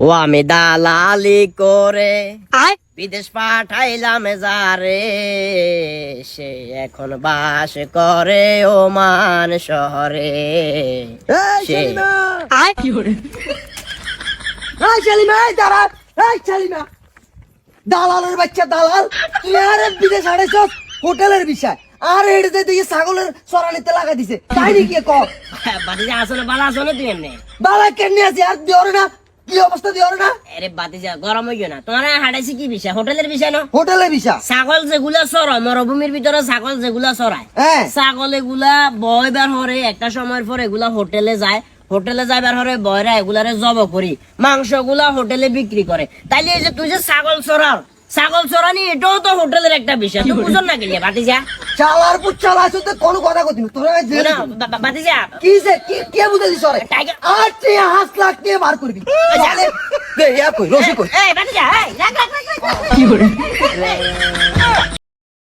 ও আমি দালালি করে বিদেশ পাঠাইলাম যারে, সে এখন বাস করে ওমান শহরে। সে দালালের বাচ্চা দালাল, তুই আরে বিদেশ হারাইছ হোটেলের বিষয় আর এড়ে দিয়ে ছাগলের সরানিতে লাগা দিছে তাই নাকি কর বাতিজা আসলে ভালো আছো না তুই? এমনি বালা কেন আছে আর দিওর না, কি অবস্থা দিওর না? আরে বাতিজা গরম হইও না, তোমার হাঁটাইছি কি বিষয়? হোটেলের বিষয় না? হোটেলের বিষয় ছাগল যেগুলা চড়ায় মরুভূমির ভিতরে, ছাগল যেগুলা চড়ায়, হ্যাঁ ছাগল এগুলা বয় বার হরে একটা সময়ের পর এগুলা হোটেলে যায়, হোটেলে যাইবার হরে বয়রা এগুলারে জব করি মাংস গুলা হোটেলে বিক্রি করে। তাইলে এই যে তুই যে ছাগল চড়াও, ছাগল চড়ানি এটাও তো হোটেলের একটা বিষয়, তুই বুঝন না কিনে বাতিজা? চালার পুত চালা আসতে কোনো কথা কইনি তোরা জেনে বাতিজা কি যে কি কে বুঝে দিছ রে টাইগার আর তুই হাস লাখ নিয়ে বার করবি দে ইয়া কই রশি কই এই বাতিজা এই রাখ রাখ রাখ, রাখ।